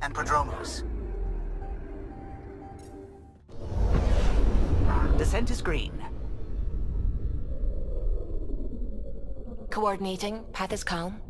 and Prodromos. Descent is green. Coordinating. Path is calm.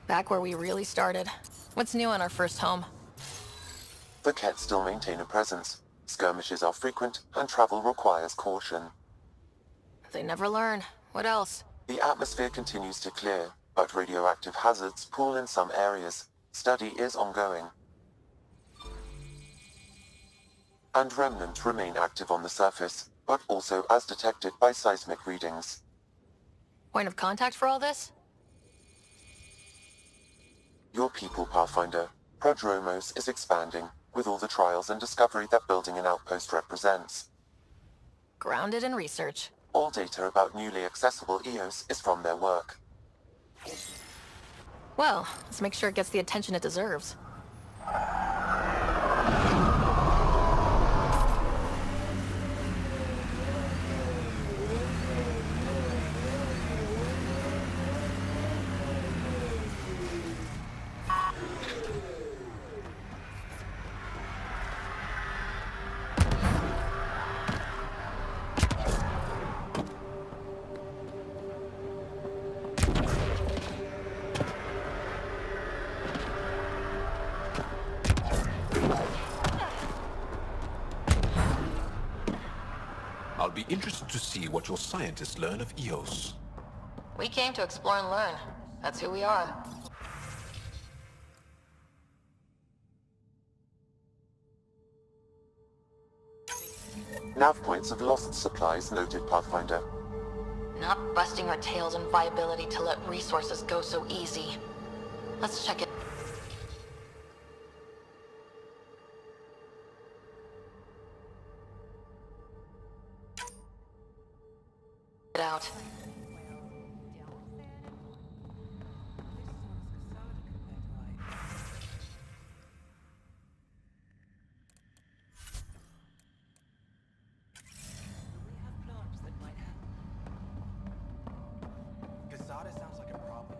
Back where we really started. What's new on our first home? The Kett still maintain a presence. Skirmishes are frequent, and travel requires caution. They never learn. What else? The atmosphere continues to clear, but radioactive hazards pool in some areas. Study is ongoing. And remnants remain active on the surface, but also as detected by seismic readings. Point of contact for all this? Your people, Pathfinder. Prodromos is expanding, with all the trials and discovery that building an outpost represents. Grounded in research. All data about newly accessible EOS is from their work. Well, let's make sure it gets the attention it deserves. I'll be interested to see what your scientists learn of EOS. We came to explore and learn. That's who we are. Nav points of lost supplies noted, Pathfinder. Not busting our tails on viability to let resources go so easy. Let's check it. Out. Sounds like a problem.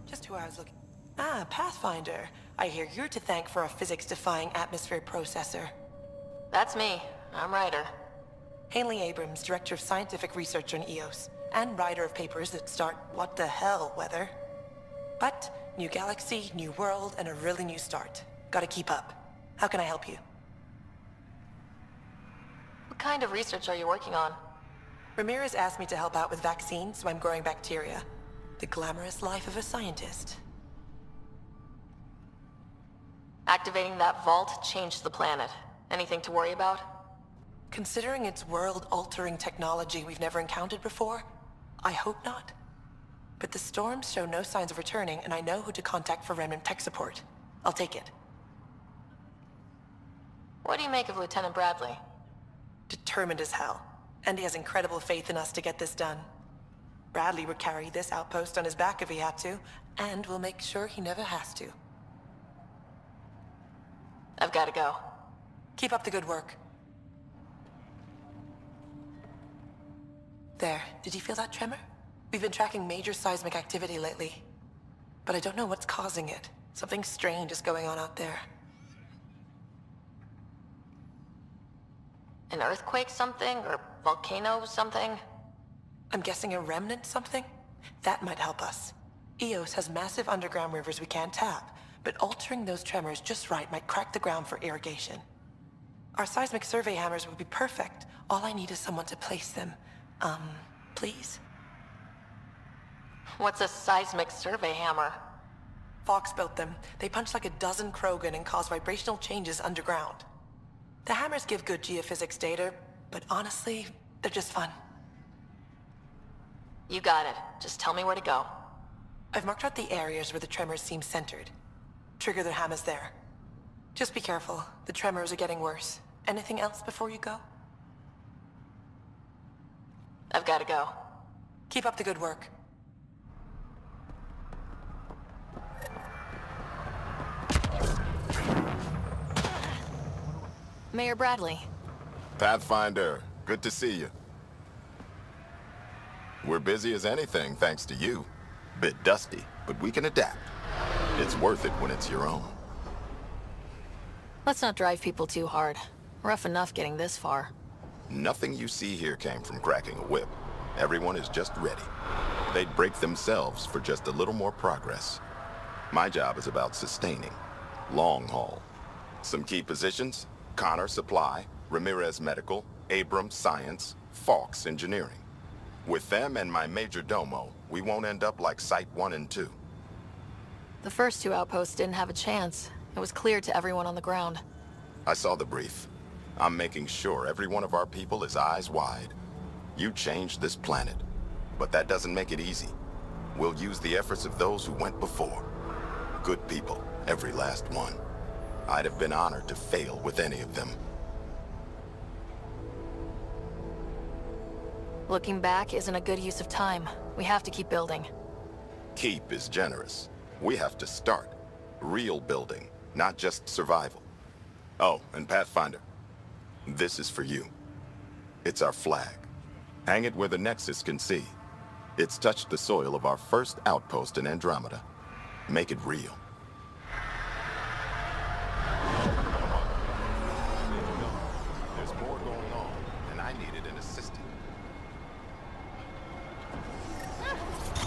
Just who I was looking. Ah, Pathfinder. I hear you're to thank for a physics-defying atmosphere processor. That's me. I'm Ryder. Haley Abrams, Director of Scientific Research on EOS, and writer of papers that start what the hell weather. But, new galaxy, new world, and a really new start. Gotta keep up. How can I help you? What kind of research are you working on? Ramirez asked me to help out with vaccines, so I'm growing bacteria. The glamorous life of a scientist. Activating that vault changed the planet. Anything to worry about? Considering it's world-altering technology we've never encountered before, I hope not. But the storms show no signs of returning, and I know who to contact for remnant tech support. I'll take it. What do you make of Lieutenant Bradley? Determined as hell. And he has incredible faith in us to get this done. Bradley would carry this outpost on his back if he had to, and we'll make sure he never has to. I've got to go. Keep up the good work. There, did you feel that tremor? We've been tracking major seismic activity lately. But I don't know what's causing it. Something strange is going on out there. An earthquake something? Or volcano something? I'm guessing a remnant something? That might help us. EOS has massive underground rivers we can't tap, but altering those tremors just right might crack the ground for irrigation. Our seismic survey hammers would be perfect. All I need is someone to place them. Please? What's a seismic survey hammer? Fox built them. They punch like a dozen Krogan and cause vibrational changes underground. The hammers give good geophysics data, but honestly, they're just fun. You got it. Just tell me where to go. I've marked out the areas where the tremors seem centered. Trigger the hammers there. Just be careful. The tremors are getting worse. Anything else before you go? I've got to go. Keep up the good work. Mayor Bradley. Pathfinder, good to see you. We're busy as anything, thanks to you. Bit dusty, but we can adapt. It's worth it when it's your own. Let's not drive people too hard. Rough enough getting this far. Nothing you see here came from cracking a whip. Everyone is just ready. They'd break themselves for just a little more progress. My job is about sustaining. Long haul. Some key positions: Connor Supply, Ramirez Medical, Abrams Science, Fawkes Engineering. With them and my major domo, we won't end up like Site 1 and 2. The first two outposts didn't have a chance. It was clear to everyone on the ground. I saw the brief. I'm making sure every one of our people is eyes wide. You changed this planet, but that doesn't make it easy. We'll use the efforts of those who went before. Good people, every last one. I'd have been honored to fail with any of them. Looking back isn't a good use of time. We have to keep building. Keep is generous. We have to start. Real building, not just survival. Oh, and Pathfinder, this is for you. It's our flag. Hang it where the Nexus can see. It's touched the soil of our first outpost in Andromeda. Make it real. There's more going on, and I needed an assistant.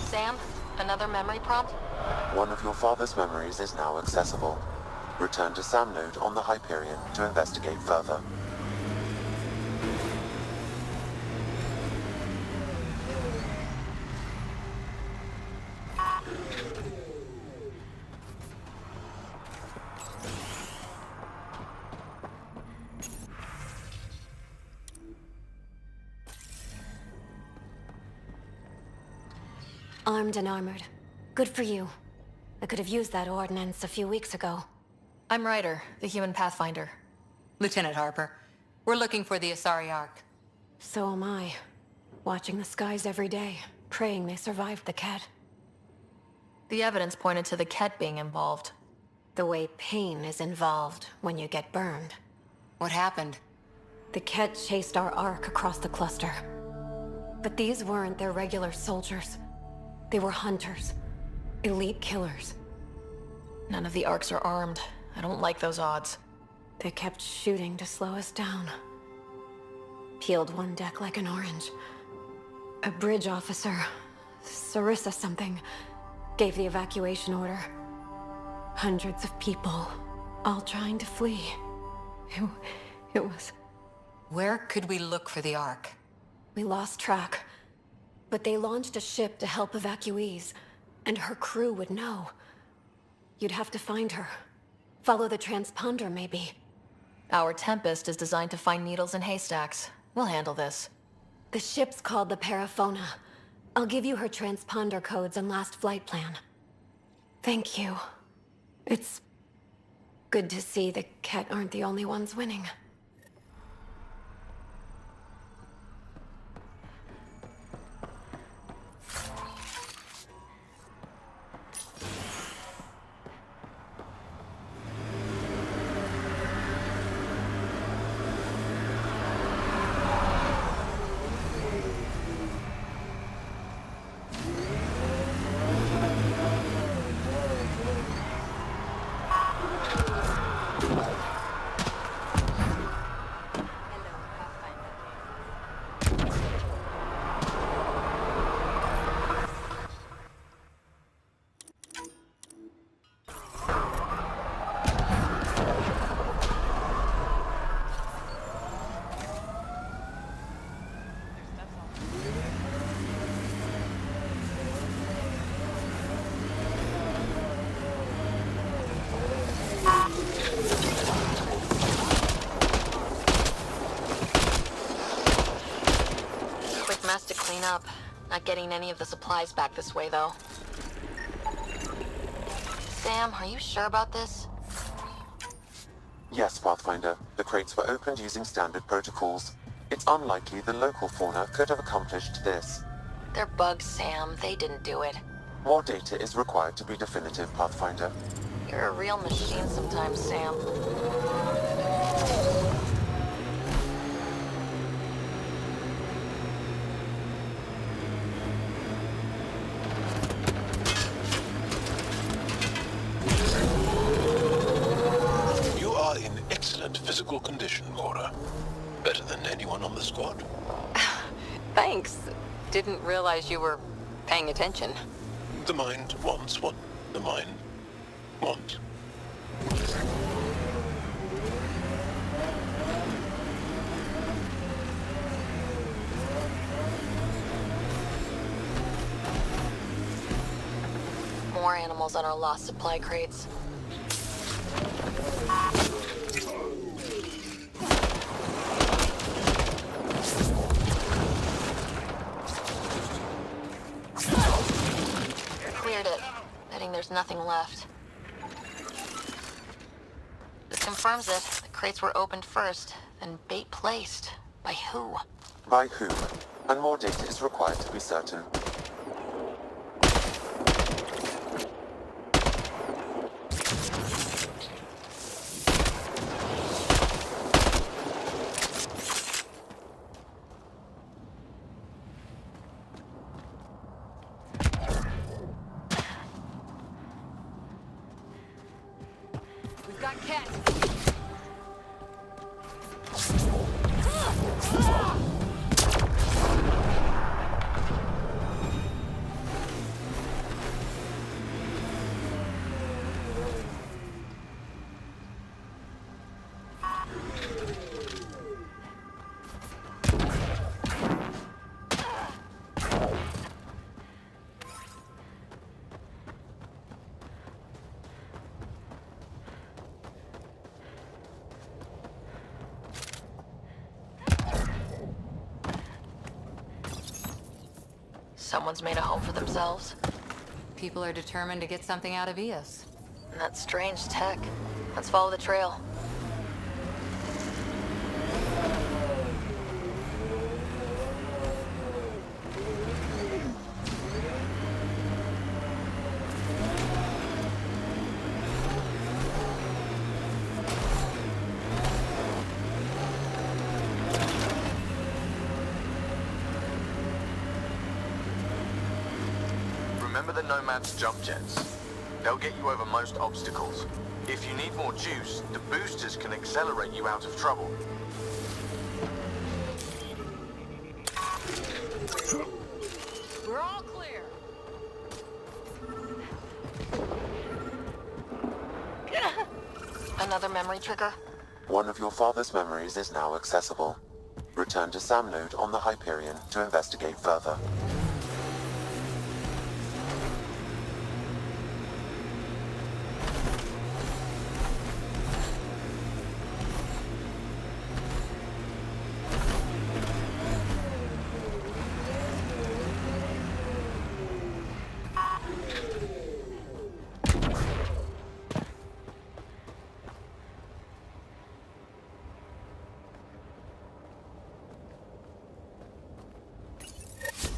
Sam, another memory prompt? One of your father's memories is now accessible. Return to Sam Node on the Hyperion to investigate further. Armed and armored. Good for you. I could have used that ordnance a few weeks ago. I'm Ryder, the human pathfinder. Lieutenant Harper, we're looking for the Asari Ark. So am I. Watching the skies every day, praying they survived the Ket. The evidence pointed to the Ket being involved. The way pain is involved when you get burned. What happened? The Ket chased our Ark across the cluster. But these weren't their regular soldiers. They were hunters. Elite killers. None of the Arks are armed. I don't like those odds. They kept shooting to slow us down. Peeled one deck like an orange. A bridge officer, Sarissa something, gave the evacuation order. Hundreds of people, all trying to flee. It was... Where could we look for the Ark? We lost track. But they launched a ship to help evacuees, and her crew would know. You'd have to find her. Follow the transponder, maybe. Our Tempest is designed to find needles in haystacks. We'll handle this. The ship's called the Paraphona. I'll give you her transponder codes and last flight plan. Thank you. It's good to see the Ket aren't the only ones winning. up. Not getting any of the supplies back this way, though. Sam, are you sure about this? Yes, Pathfinder. The crates were opened using standard protocols. It's unlikely the local fauna could have accomplished this. They're bugs, Sam. They didn't do it. More data is required to be definitive, Pathfinder. You're a real machine sometimes, Sam. You are in excellent physical condition, Cora. Better than anyone on the squad. Thanks. Didn't realize you were paying attention. The mind wants what the mind wants. More animals on our lost supply crates. Cleared it. Betting there's nothing left. This confirms it. The crates were opened first, then bait placed. By who? By whom? And more data is required to be certain. We've got Cat. Someone's made a home for themselves. People are determined to get something out of Eos. And that strange tech. Let's follow the trail. Remember the Nomad's jump jets? They'll get you over most obstacles. If you need more juice, the boosters can accelerate you out of trouble. We're all clear. Another memory trigger? One of your father's memories is now accessible. Return to Sam Node on the Hyperion to investigate further.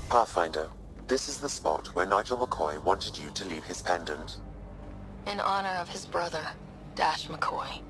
Pathfinder, this is the spot where Nigel McCoy wanted you to leave his pendant. In honor of his brother, Dash McCoy.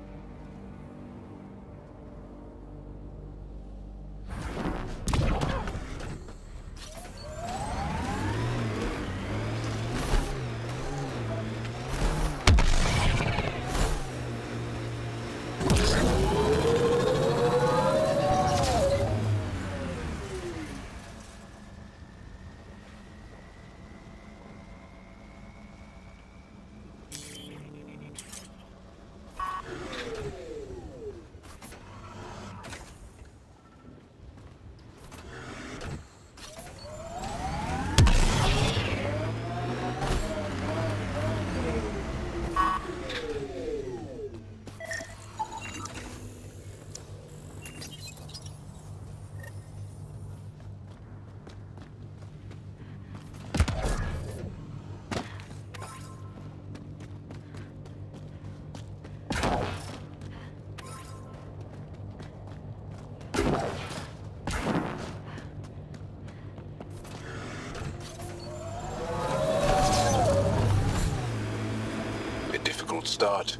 difficult start.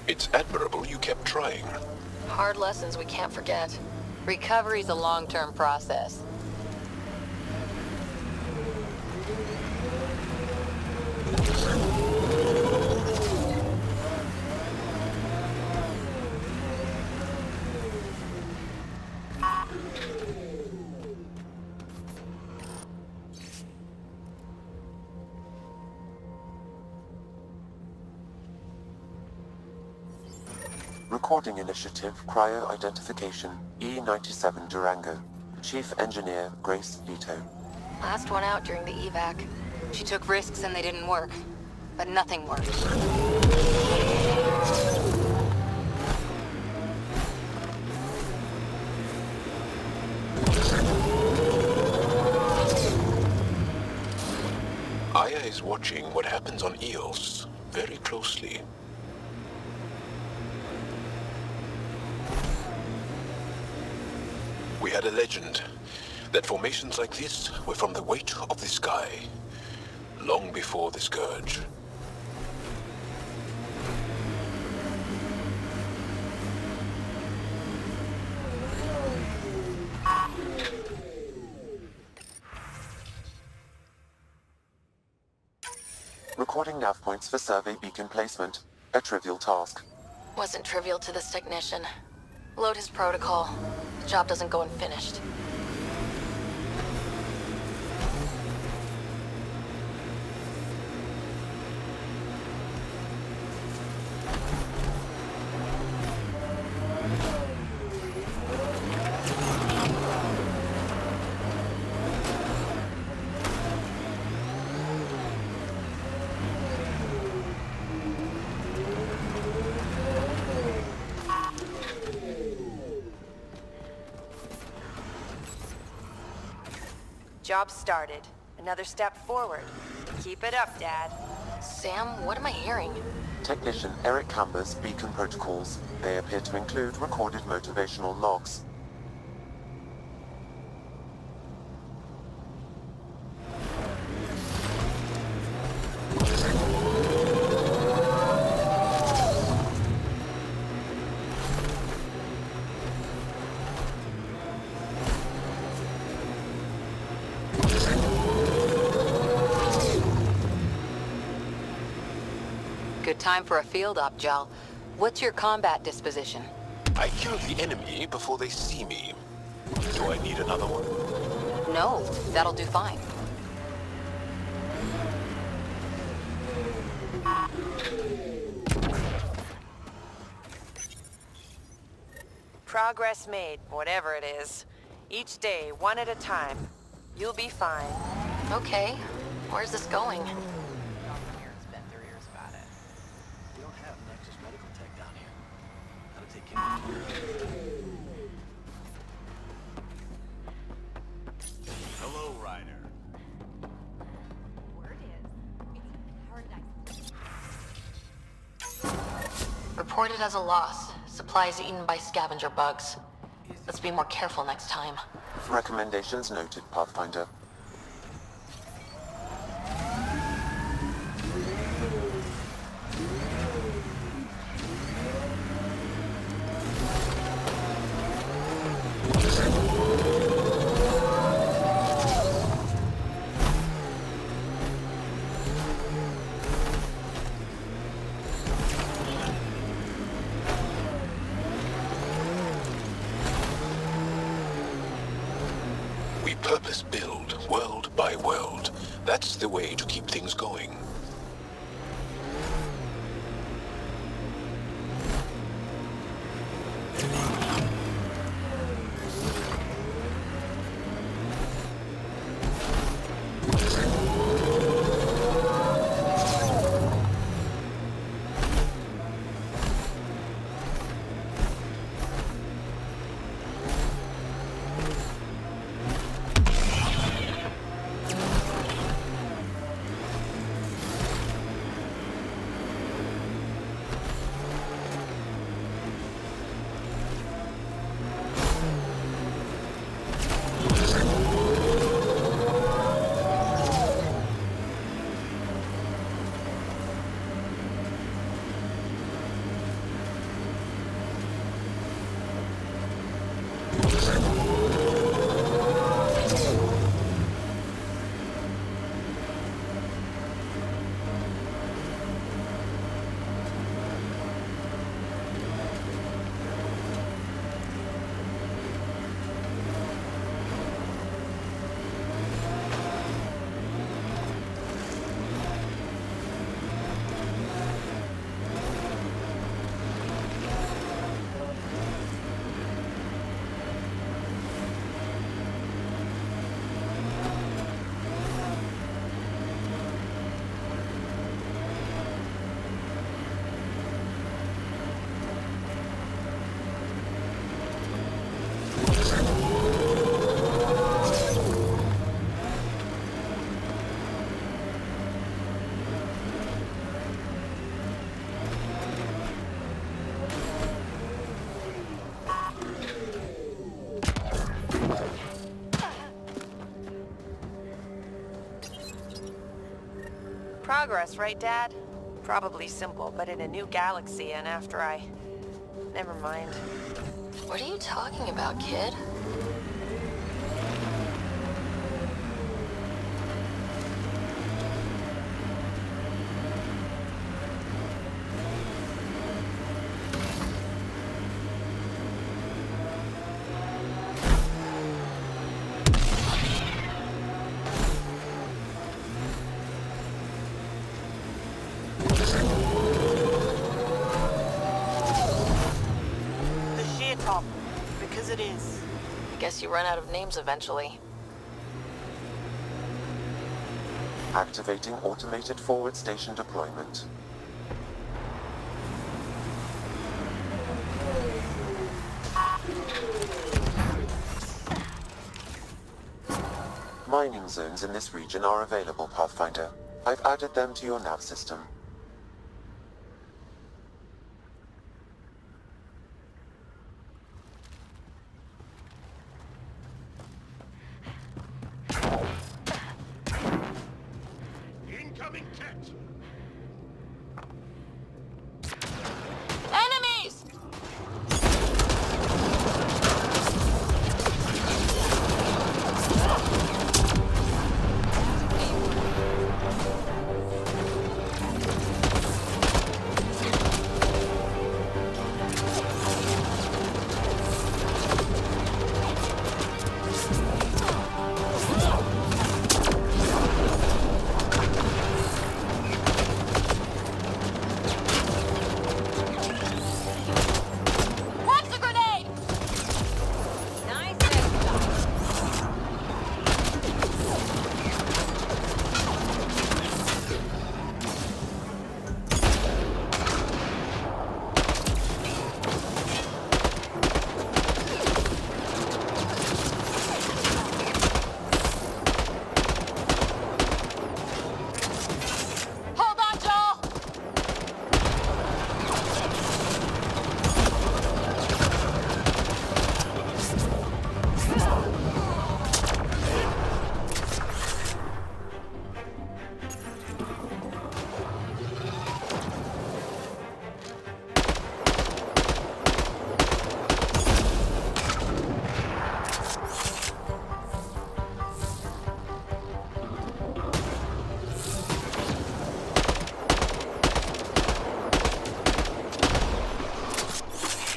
It's admirable you kept trying. Hard lessons we can't forget. Recovery's a long-term process. Recording Initiative Cryo Identification E97 Durango. Chief Engineer Grace Vito. Last one out during the evac. She took risks and they didn't work. But nothing worked. Aya is watching what happens on Eos very closely. We had a legend that formations like this were from the weight of the sky, long before the Scourge. Recording nav points for survey beacon placement. A trivial task. Wasn't trivial to this technician. Load his protocol. The job doesn't go unfinished. Job started. Another step forward. Keep it up, Dad. Sam, what am I hearing? Technician Eric Camber's beacon protocols. They appear to include recorded motivational logs. Good time for a field op, Jal. What's your combat disposition? I kill the enemy before they see me. Do I need another one? No, that'll do fine. Progress made, whatever it is. Each day, one at a time. You'll be fine. Okay. Where's this going? Hello, Ryder. Reported as a loss. Supplies eaten by scavenger bugs. Let's be more careful next time. Recommendations noted, Pathfinder. We purpose build, world by world. That's the way to keep things going. progress, right, Dad? Probably simple, but in a new galaxy, and after I... Never mind. What are you talking about, kid? The sheer top, because it is. I guess you run out of names eventually. Activating automated forward station deployment. Mining zones in this region are available, Pathfinder. I've added them to your nav system. Incoming cat! Enemies! What's the grenade? Hold on, Joel!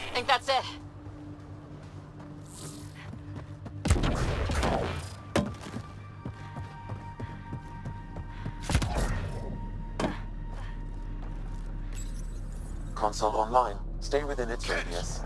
I think that's it. Console online. Stay within its radius.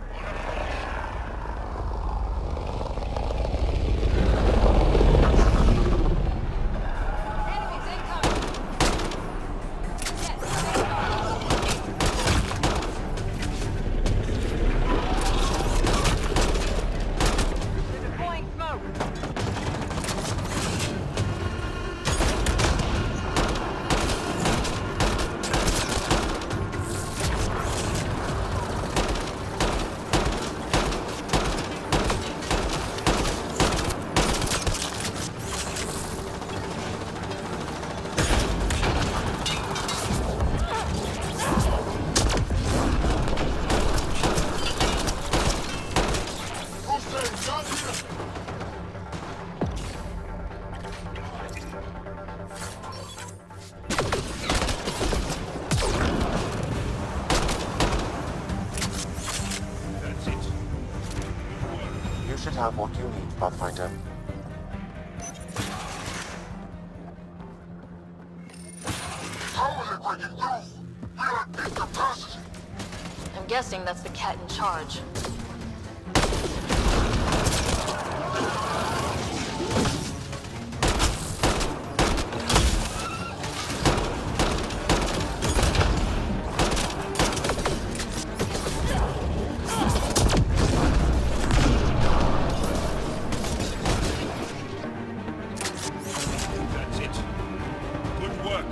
Deploying smoke. That's it. You should have what you need, Pathfinder. I'm guessing that's the cat in charge. That's it. Good work.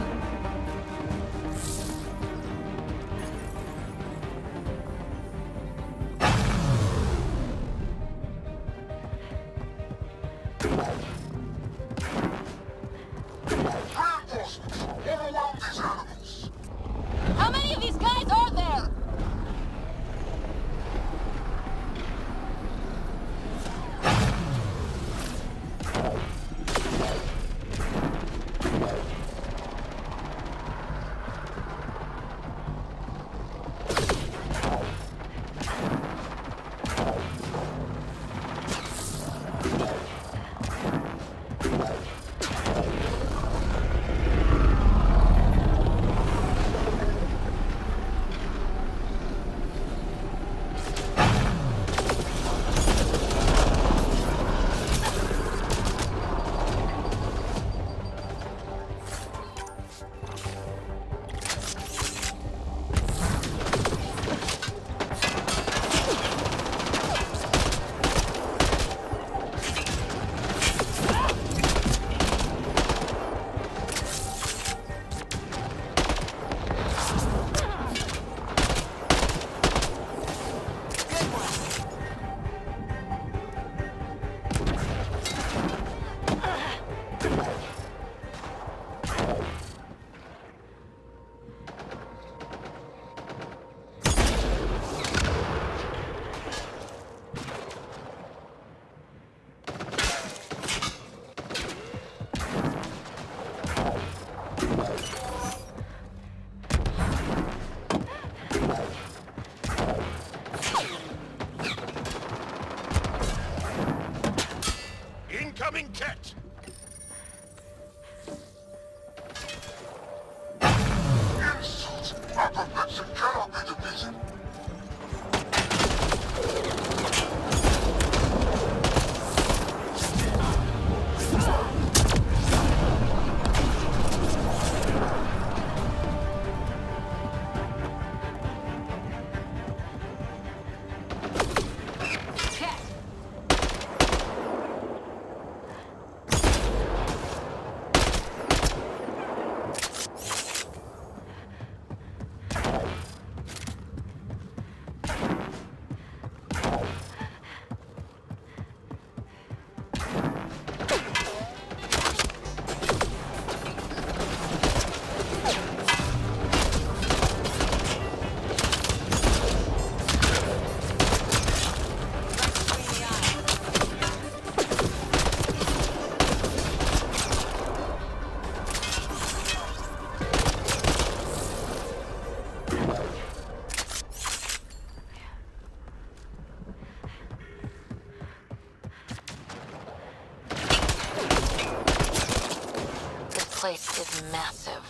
massive.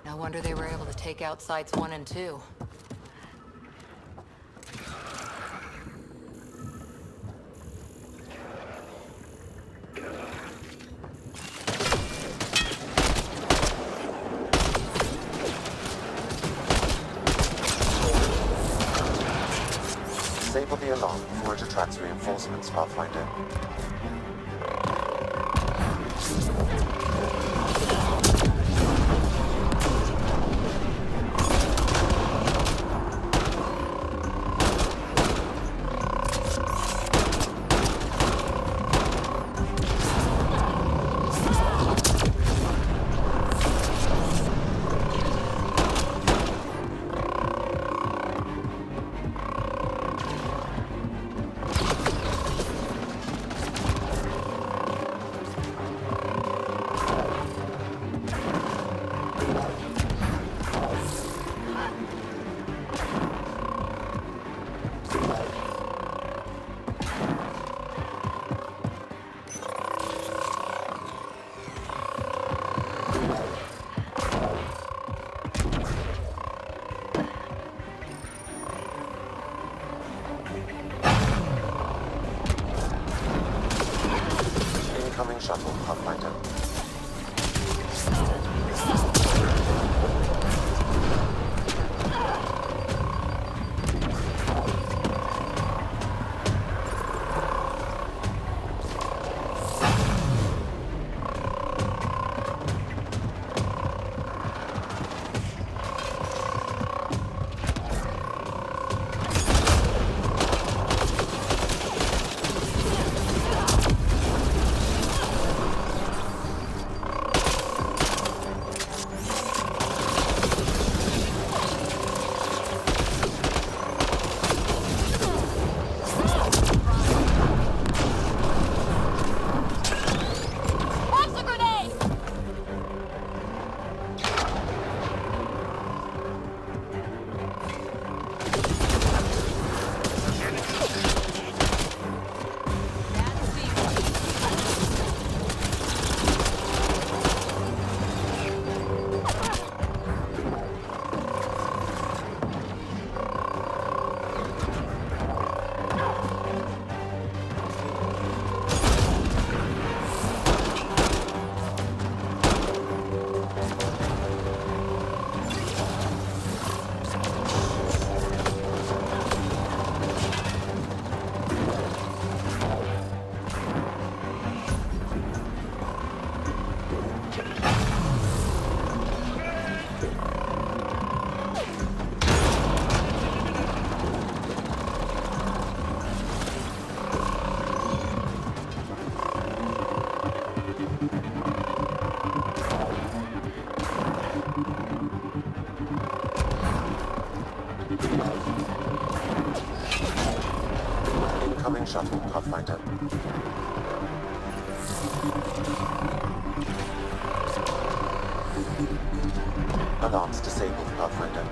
No wonder they were able to take out sites 1 and 2. Disable the alarm before it attracts reinforcements, Pathfinder. Incoming shuttle, Pathfinder. Incoming shuttle, Pathfinder. Alarms disabled, Pathfinder.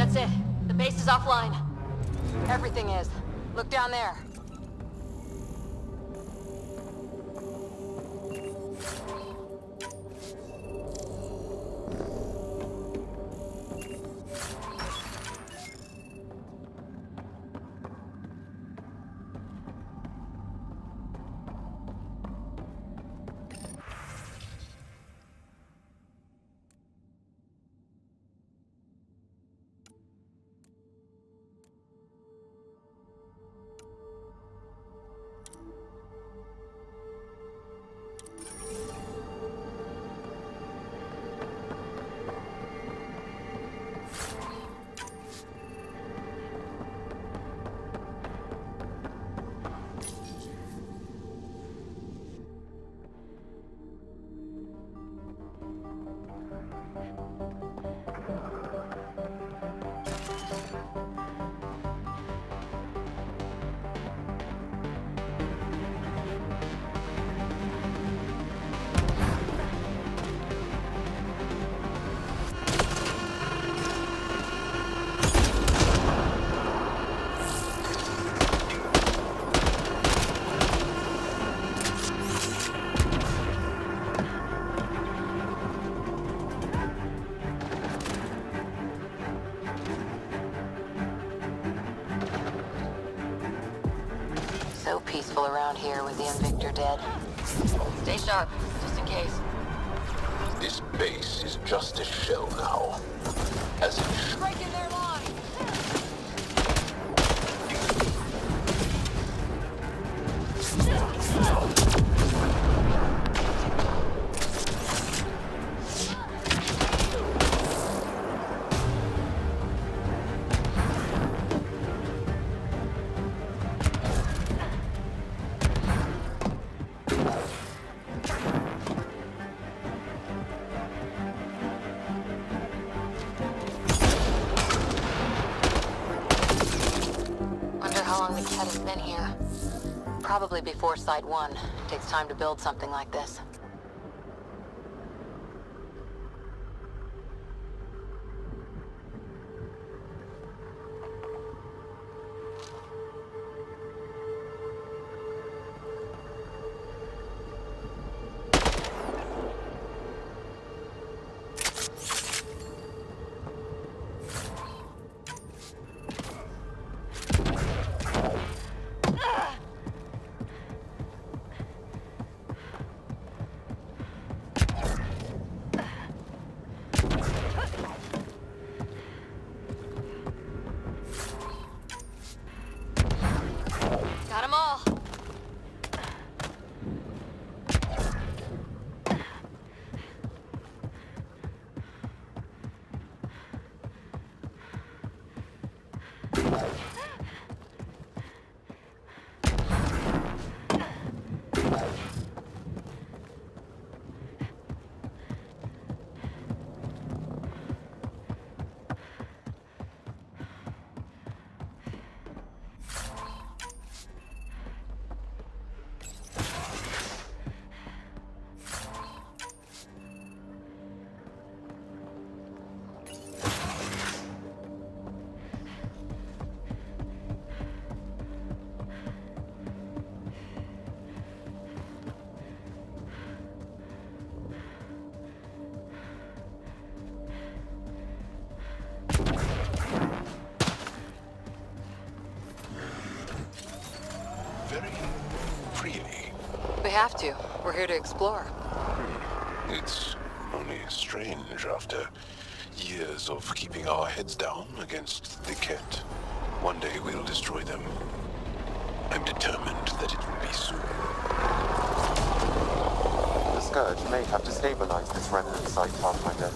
That's it. The base is offline. Everything is. Look down there. So peaceful around here with the Invictor dead. Stay sharp, just in case. This base is just a shell now. As it should. Breaking their line! How long the cat has been here? Probably before Site 1. Takes time to build something like this. Got 'em all. Very freely. We have to. We're here to explore. It's only strange after years of keeping our heads down against the Kett. One day we'll destroy them. I'm determined that it will be soon. The Scourge may have destabilized this remnant site, Pathfinder.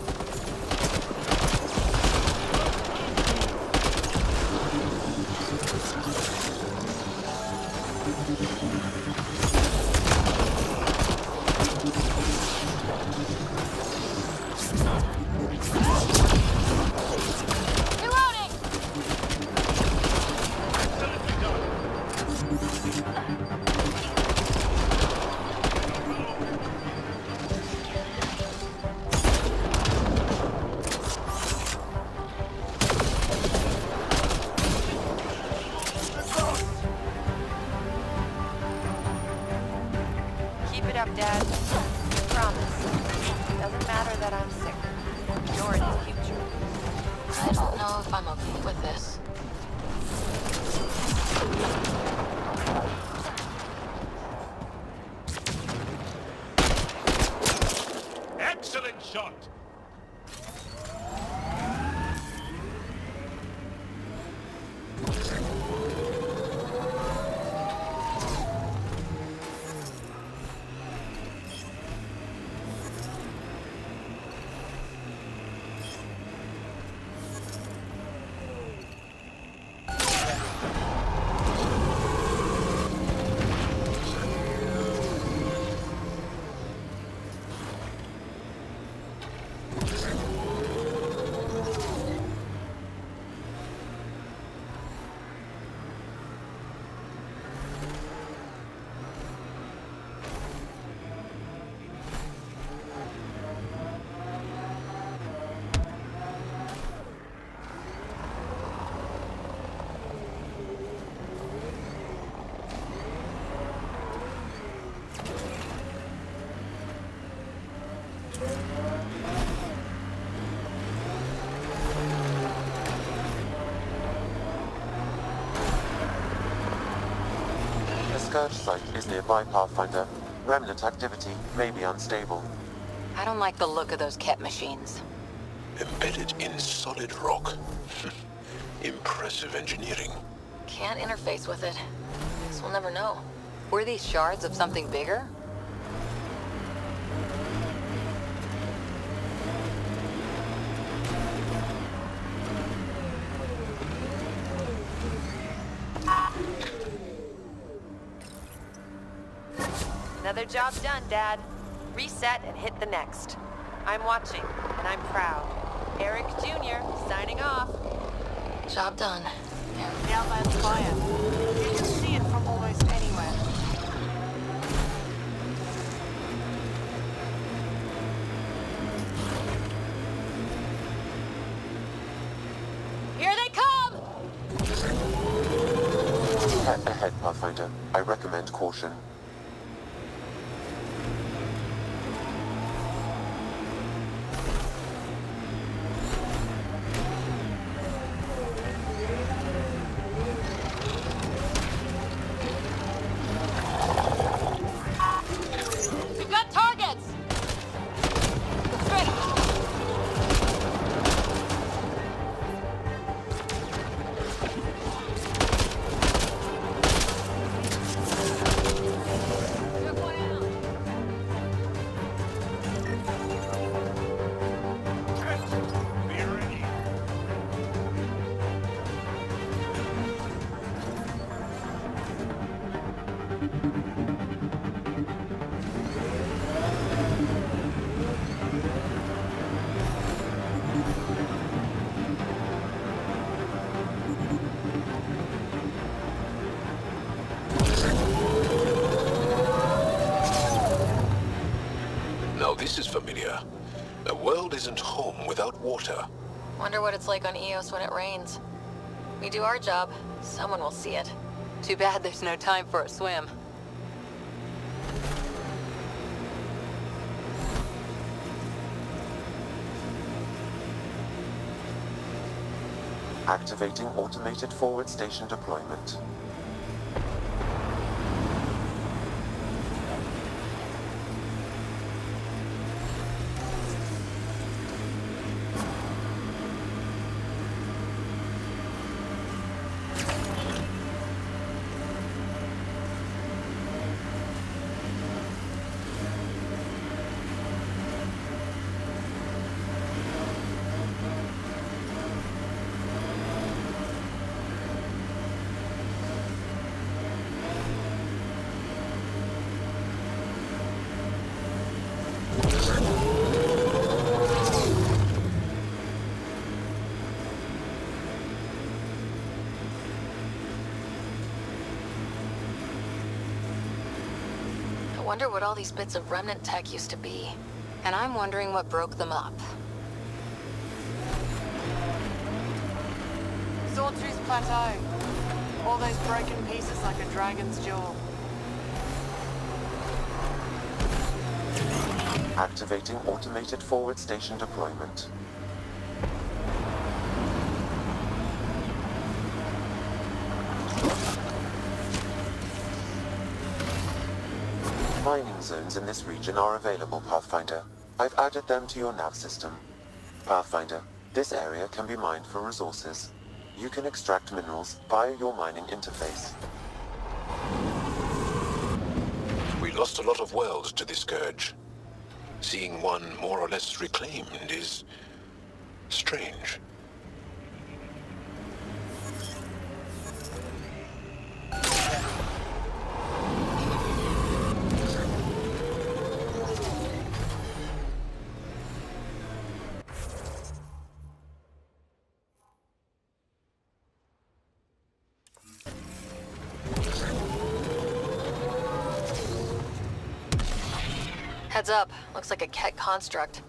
I don't know if I'm okay with this. Excellent shot! The Scourge site is nearby, Pathfinder. Remnant activity may be unstable. I don't like the look of those Ket machines. Embedded in solid rock. Impressive engineering. Can't interface with it. Guess we'll never know. Were these shards of something bigger? Another job done, Dad. Reset and hit the next. I'm watching, and I'm proud. Eric Jr. signing off. Job done. The outland's fire. You can see it from almost anywhere. Here they come! Ahead, Pathfinder. I recommend caution. We've got targets! Straight! Took one out. Be ready. Now this is familiar. A world isn't home without water. Wonder what it's like on Eos when it rains. We do our job, someone will see it. Too bad there's no time for a swim. Activating automated forward station deployment. I wonder what all these bits of remnant tech used to be. And I'm wondering what broke them up. Sawtooth Plateau. All those broken pieces like a dragon's jaw. Activating automated forward station deployment. Mining zones in this region are available, Pathfinder. I've added them to your nav system. Pathfinder, this area can be mined for resources. You can extract minerals via your mining interface. We lost a lot of worlds to the Scourge. Seeing one more or less reclaimed is strange. Heads up. Looks like a Ket construct.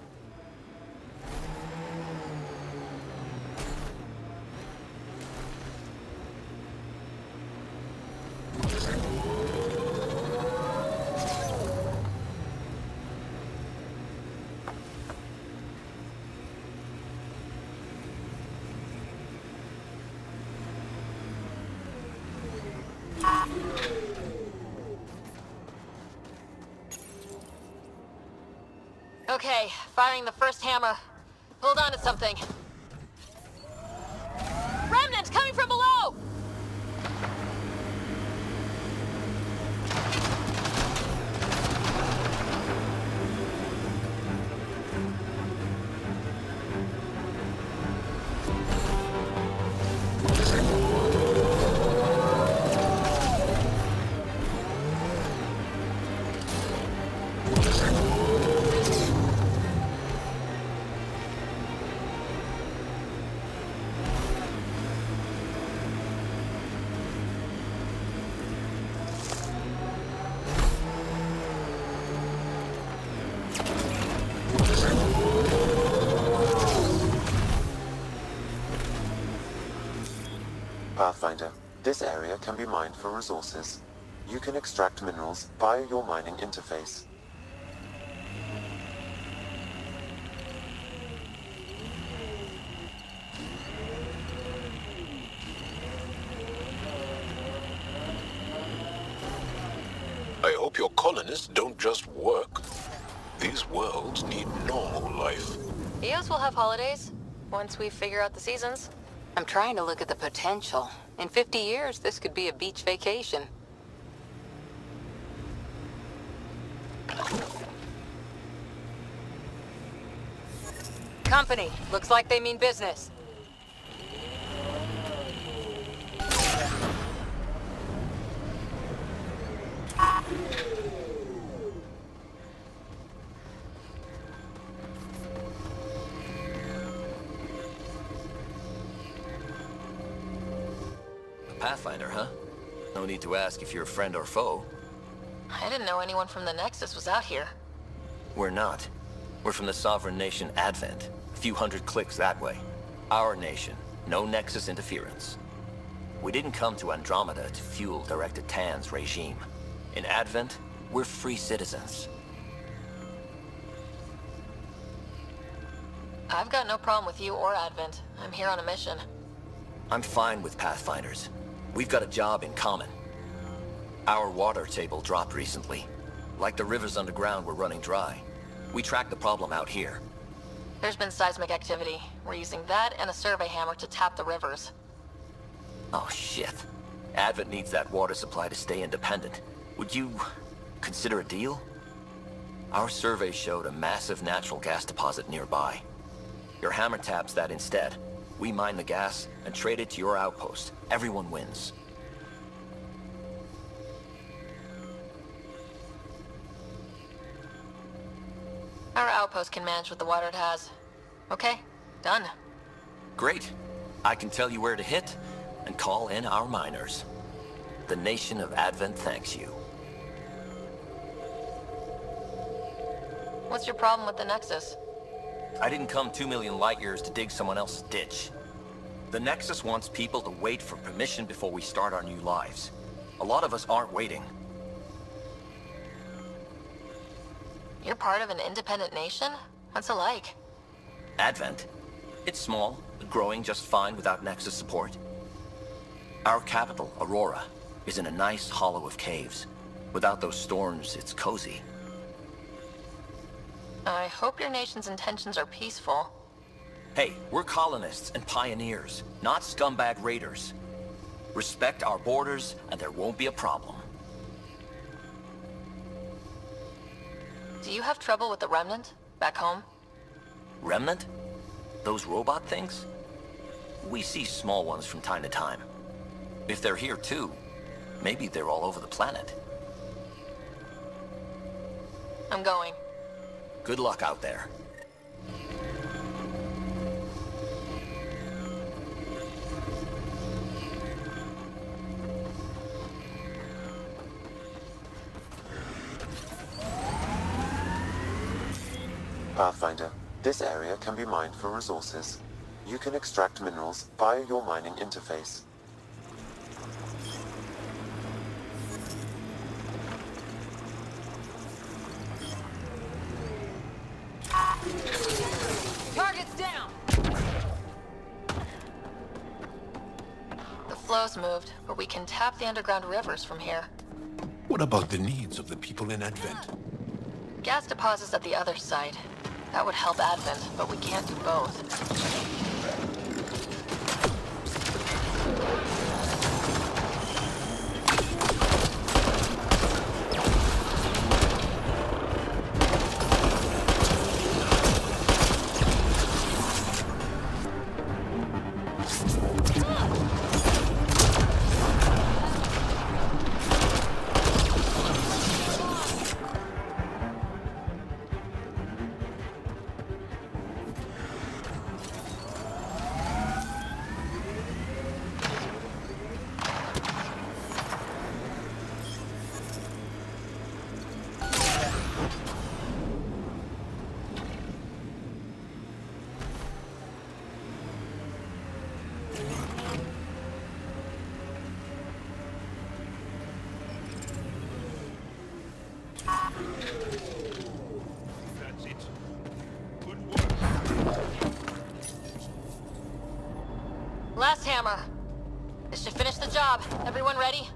Okay, firing the first hammer. Hold on to something. Remnants coming from below! Pathfinder, this area can be mined for resources. You can extract minerals via your mining interface. I hope your colonists don't just work. These worlds need normal life. EOS will have holidays, once we figure out the seasons. I'm trying to look at the potential. In 50 years, this could be a beach vacation. Company. Looks like they mean business. Pathfinder, huh? No need to ask if you're a friend or foe. I didn't know anyone from the Nexus was out here. We're not. We're from the sovereign nation Advent. A few hundred clicks that way. Our nation. No Nexus interference. We didn't come to Andromeda to fuel Director Tan's regime. In Advent, we're free citizens. I've got no problem with you or Advent. I'm here on a mission. I'm fine with Pathfinders. We've got a job in common. Our water table dropped recently. Like the rivers underground were running dry. We tracked the problem out here. There's been seismic activity. We're using that and a survey hammer to tap the rivers. Oh shit. Advent needs that water supply to stay independent. Would you consider a deal? Our survey showed a massive natural gas deposit nearby. Your hammer taps that instead. We mine the gas and trade it to your outpost. Everyone wins. Our outpost can manage with the water it has. Okay, done. Great. I can tell you where to hit and call in our miners. The nation of Advent thanks you. What's your problem with the Nexus? I didn't come 2 million light years to dig someone else's ditch. The Nexus wants people to wait for permission before we start our new lives. A lot of us aren't waiting. You're part of an independent nation? What's it like? Advent? It's small, but growing just fine without Nexus support. Our capital, Aurora, is in a nice hollow of caves. Without those storms, it's cozy. I hope your nation's intentions are peaceful. Hey, we're colonists and pioneers, not scumbag raiders. Respect our borders, and there won't be a problem. Do you have trouble with the Remnant back home? Remnant? Those robot things? We see small ones from time to time. If they're here too, maybe they're all over the planet. I'm going. Good luck out there. Pathfinder, this area can be mined for resources. You can extract minerals via your mining interface. Target's down! The flow's moved, but we can tap the underground rivers from here. What about the needs of the people in Advent? Gas deposits at the other side. That would help Advent, but we can't do both. That's it. Good work. Last hammer. This should finish the job. Everyone ready?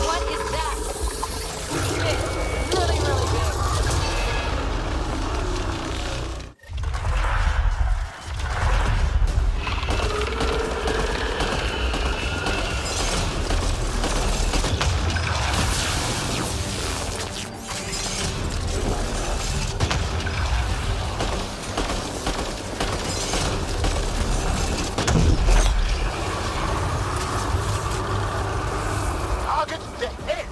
What is that? Big. Really, really big. Target's dead!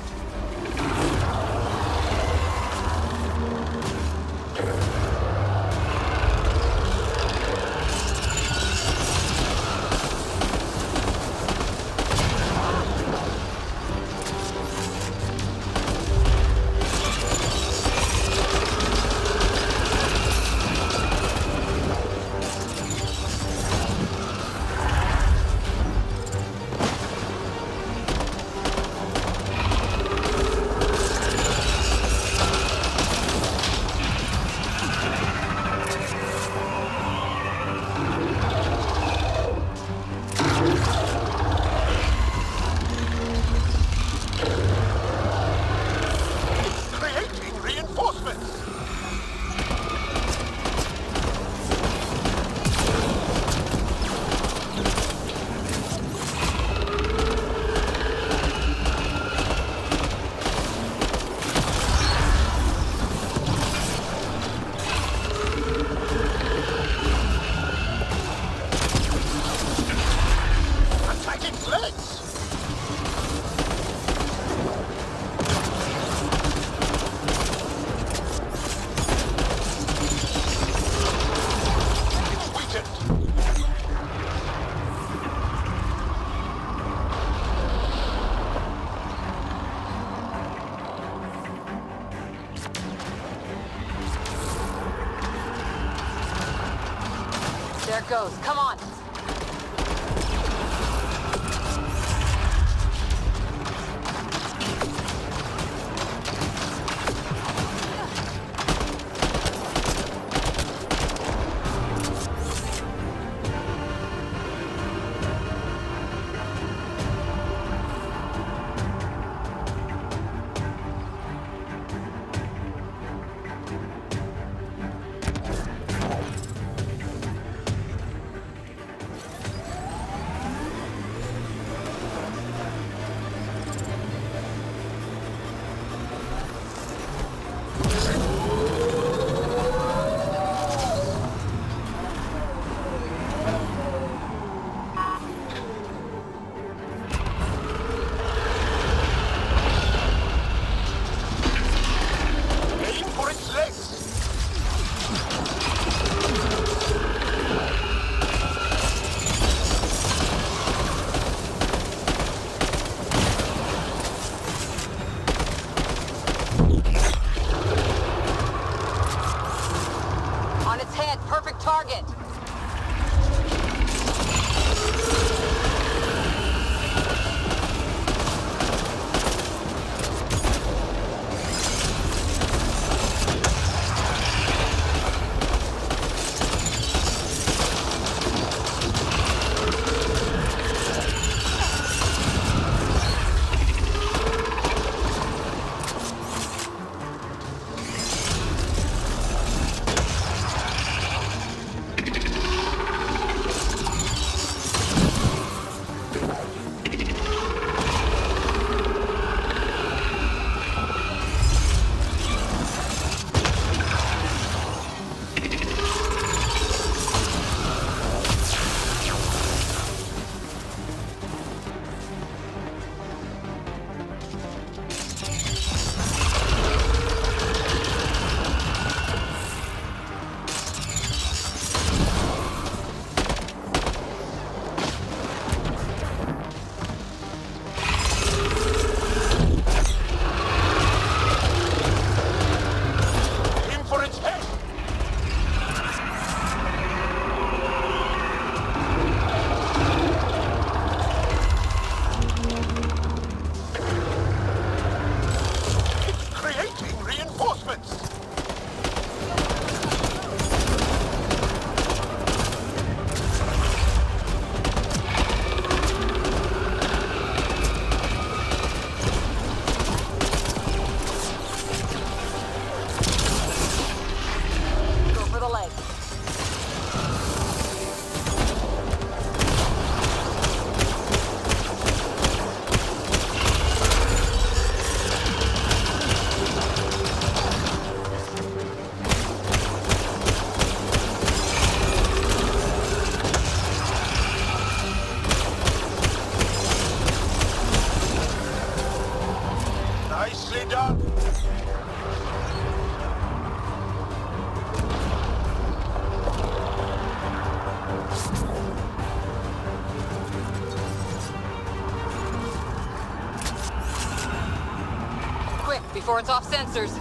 Creating reinforcements! Attacking flanks! It's weakened! it goes. Come on. On its head, perfect target. Before it's off sensors.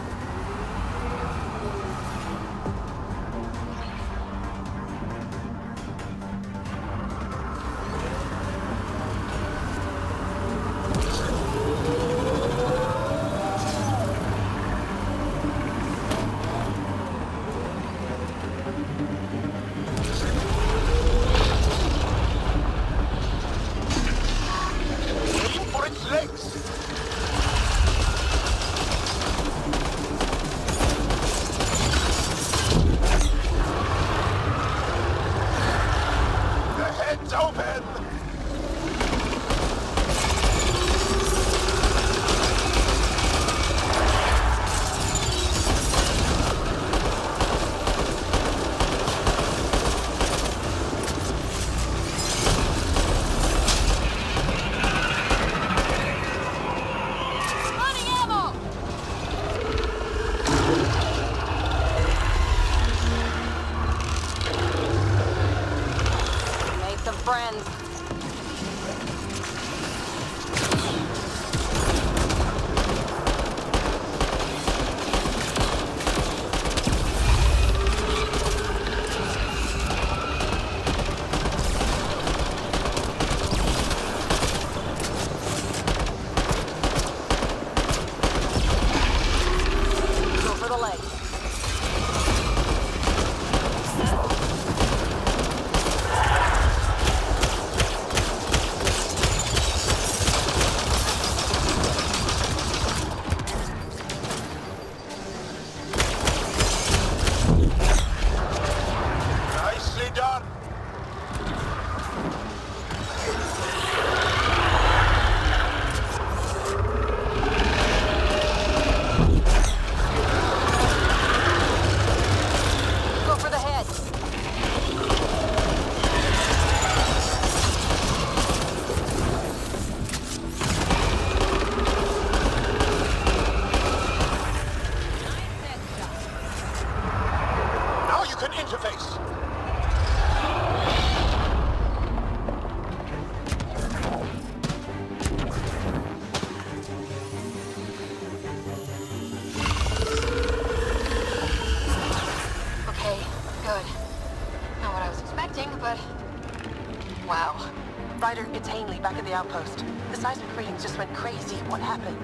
the outpost. The seismic readings just went crazy. What happened?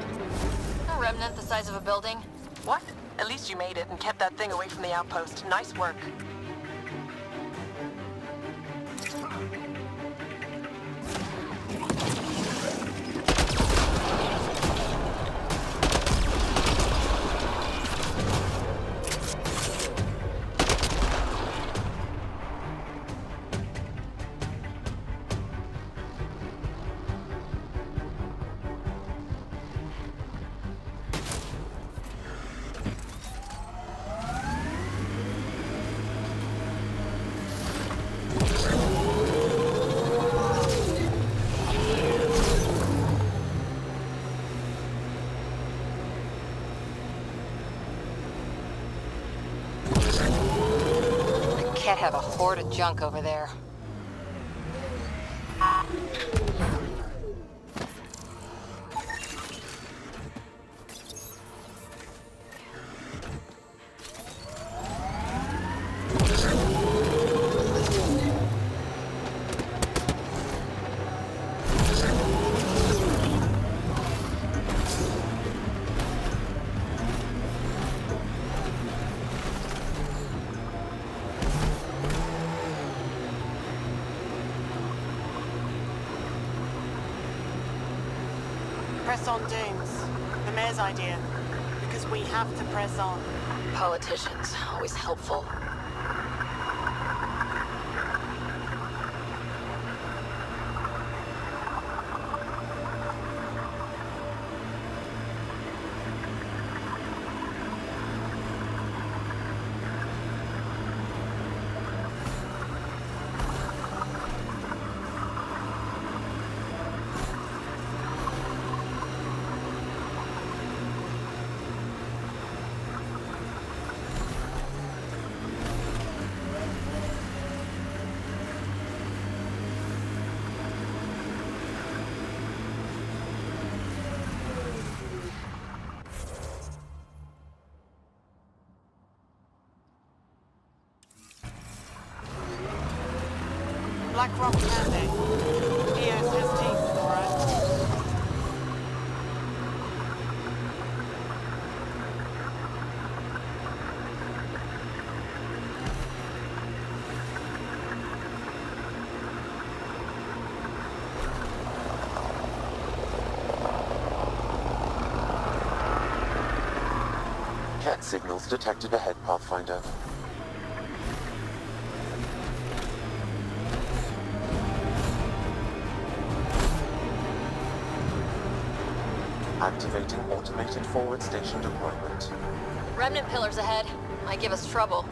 A remnant the size of a building. What? At least you made it and kept that thing away from the outpost. Nice work. Can't have a horde of junk over there. Press on dunes. The mayor's idea. Because we have to press on. Politicians, always helpful. Black rock candy. Eos has teeth, alright? Cat signals detected ahead, Pathfinder. Activating automated forward station deployment. Remnant pillars ahead. Might give us trouble.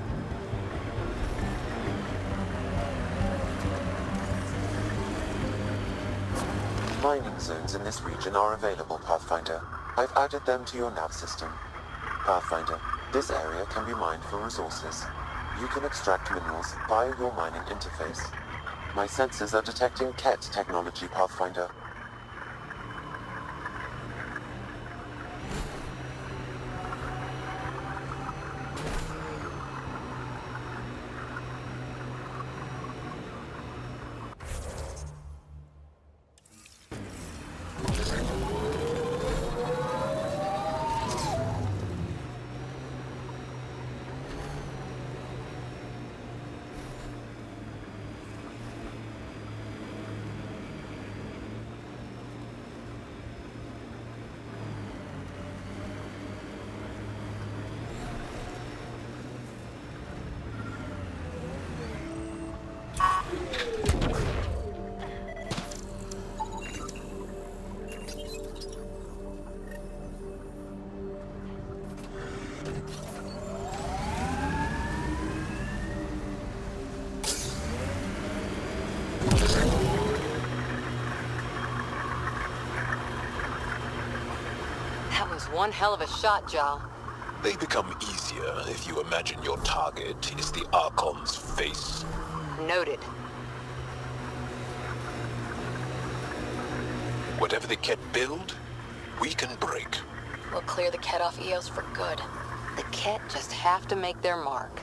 Mining zones in this region are available, Pathfinder. I've added them to your nav system. Pathfinder, this area can be mined for resources. You can extract minerals via your mining interface. My sensors are detecting Ket technology, Pathfinder. That was one hell of a shot, Jal. They become easier if you imagine your target is the Archon's face. Noted. Whatever the Ket build, we can break. We'll clear the Ket off Eos for good. The Ket just have to make their mark.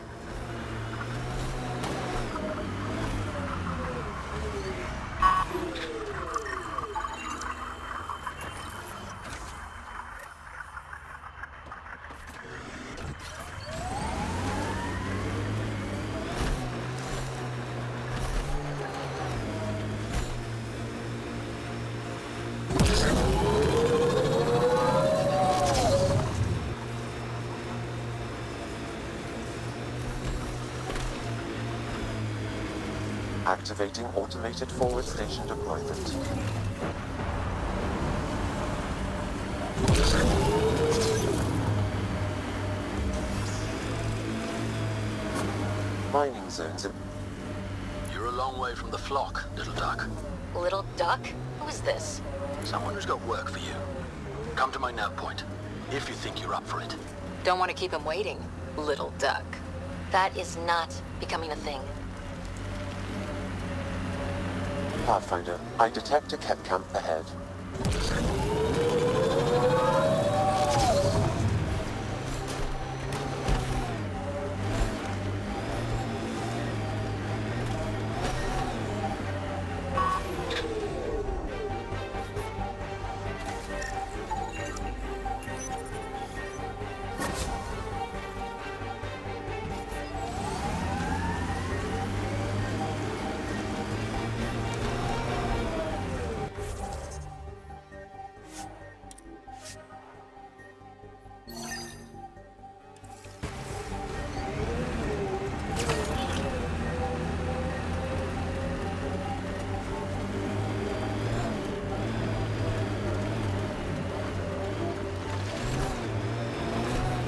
Activating automated forward station deployment. Mining zones in... You're a long way from the flock, little duck. Little duck? Who is this? Someone who's got work for you. Come to my nav point, if you think you're up for it. Don't want to keep him waiting, little duck. That is not becoming a thing. Pathfinder, I detect a Ket camp ahead.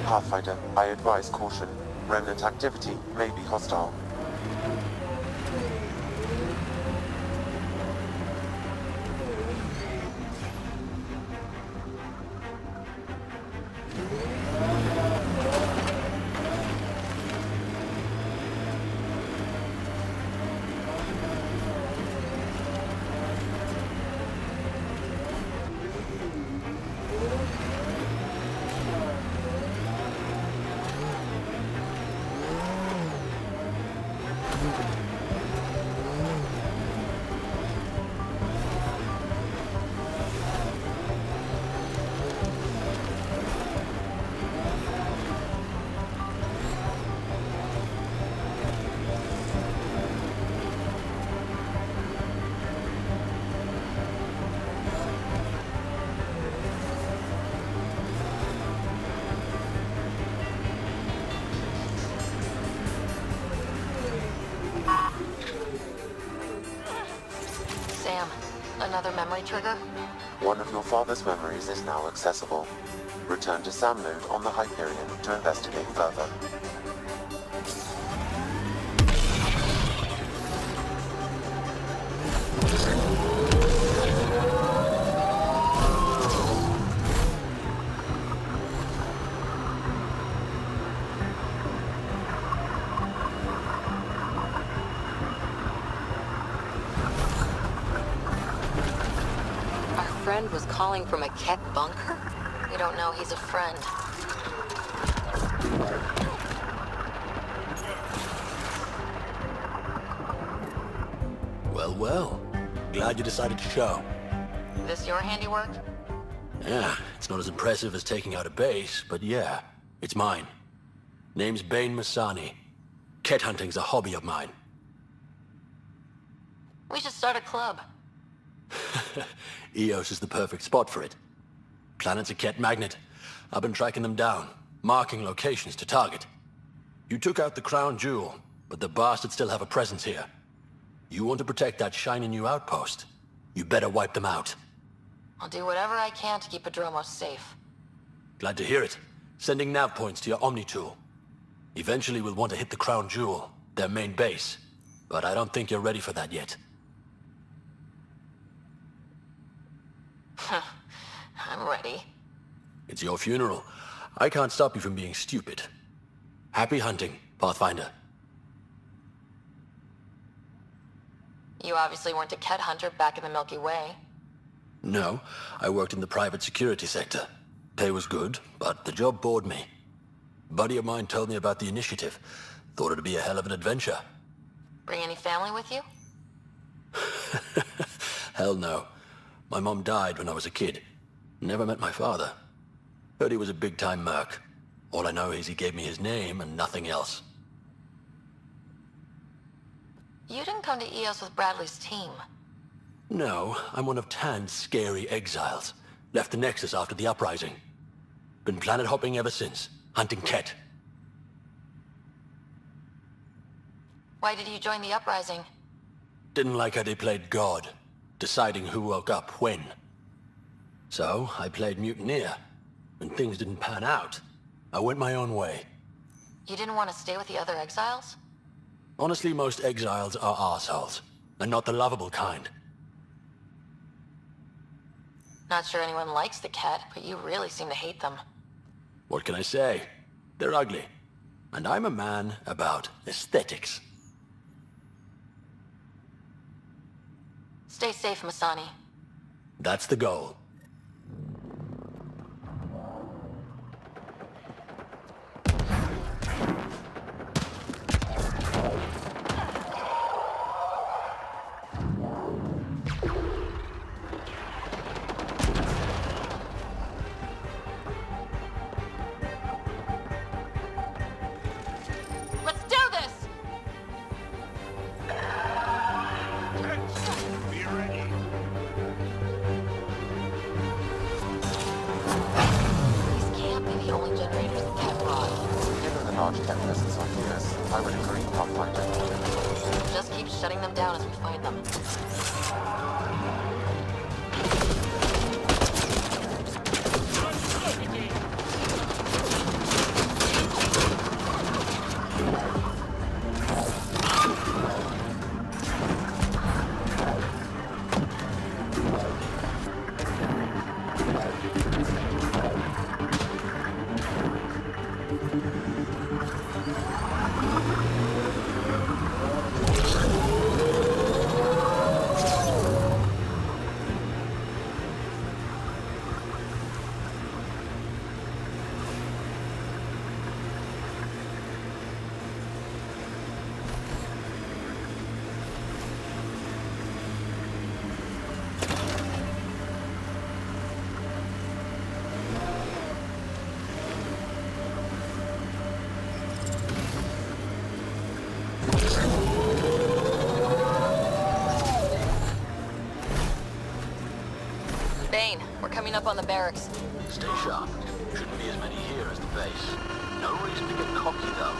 Pathfinder, I advise caution. Remnant activity may be hostile. Sam, another memory trigger? One of your father's memories is now accessible. Return to Sam node on the Hyperion to investigate further. Friend was calling from a Ket bunker? We don't know he's a friend. Well, well. Glad you decided to show. This your handiwork? Yeah, it's not as impressive as taking out a base, but yeah, it's mine. Name's Bain Masani. Ket hunting's a hobby of mine. We should start a club. Eos is the perfect spot for it. Planet's a Ket magnet. I've been tracking them down, marking locations to target. You took out the crown jewel, but the bastards still have a presence here. You want to protect that shiny new outpost? You better wipe them out. I'll do whatever I can to keep Adromos safe. Glad to hear it. Sending nav points to your Omni tool. Eventually we'll want to hit the crown jewel, their main base. But I don't think you're ready for that yet. I'm ready. It's your funeral. I can't stop you from being stupid. Happy hunting, Pathfinder. You obviously weren't a Ket hunter back in the Milky Way. No, I worked in the private security sector. Pay was good, but the job bored me. A buddy of mine told me about the initiative. Thought it'd be a hell of an adventure. Bring any family with you? Hell no. My mom died when I was a kid. Never met my father. Heard he was a big-time merc. All I know is he gave me his name and nothing else. You didn't come to Eos with Bradley's team. No, I'm one of Tan's scary exiles. Left the Nexus after the uprising. Been planet hopping ever since, hunting Ket. Why did you join the uprising? Didn't like how they played God, deciding who woke up when. So, I played mutineer. When things didn't pan out, I went my own way. You didn't want to stay with the other exiles? Honestly, most exiles are arseholes, and not the lovable kind. Not sure anyone likes the cat, but you really seem to hate them. What can I say? They're ugly. And I'm a man about aesthetics. Stay safe, Masani. That's the goal. Let's do this! Be ready. These can't be the only generators the cat brought. Given the large cat presence on Venus, I would agree, Pathfinder. Just keep shutting them down as we find them. Bane, we're coming up on the barracks. Stay sharp. Shouldn't be as many here as the base. No reason to get cocky, though.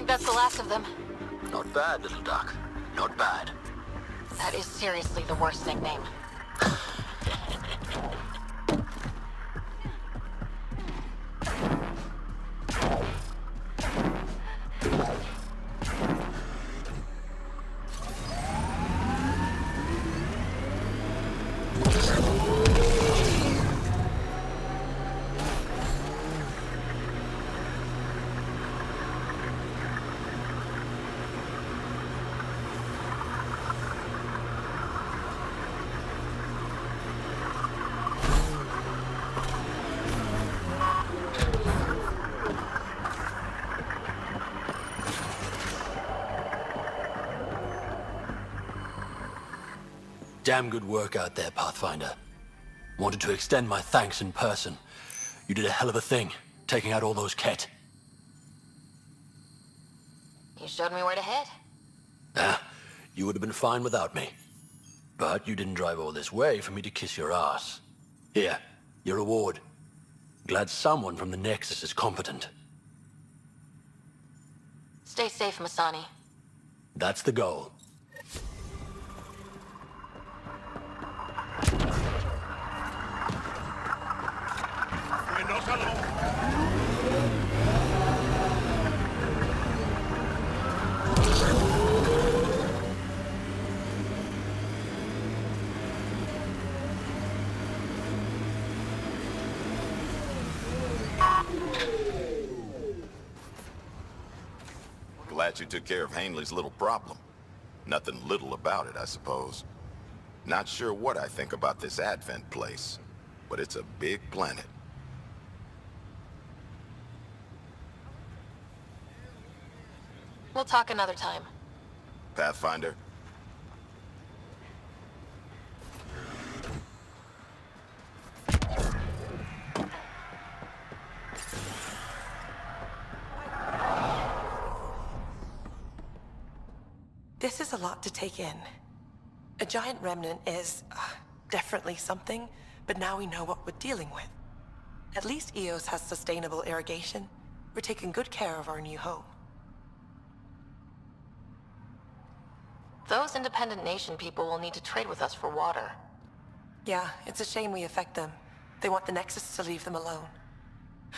That's the last of them. Not bad, little duck. Not bad. That is seriously the worst nickname. Damn good work out there, Pathfinder. Wanted to extend my thanks in person. You did a hell of a thing, taking out all those Ket. You showed me where to head. Ah, you would have been fine without me. But you didn't drive all this way for me to kiss your ass. Here, your reward. Glad someone from the Nexus is competent. Stay safe, Masani. That's the goal. We're not alone. Glad you took care of Hanley's little problem. Nothing little about it, I suppose. Not sure what I think about this Advent place, but it's a big planet. We'll talk another time. Pathfinder? This is a lot to take in. A giant remnant is definitely something, but now we know what we're dealing with. At least Eos has sustainable irrigation. We're taking good care of our new home. Those independent nation people will need to trade with us for water. Yeah, it's a shame we affect them. They want the Nexus to leave them alone.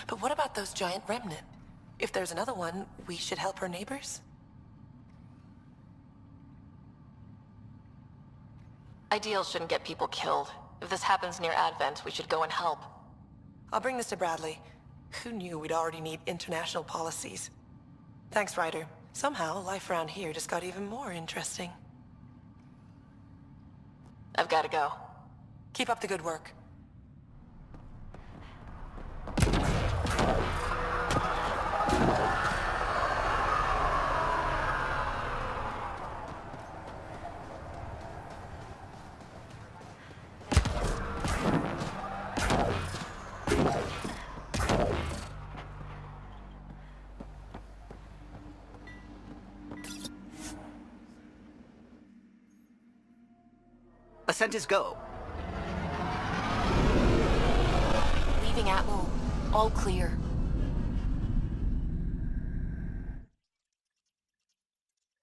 But what about those giant remnant? If there's another one, we should help our neighbors? Ideals shouldn't get people killed. If this happens near Advent, we should go and help. I'll bring this to Bradley. Who knew we'd already need international policies? Thanks, Ryder. Somehow, life around here just got even more interesting. I've got to go. Keep up the good work. Ascent is go. Leaving Atmo. All clear.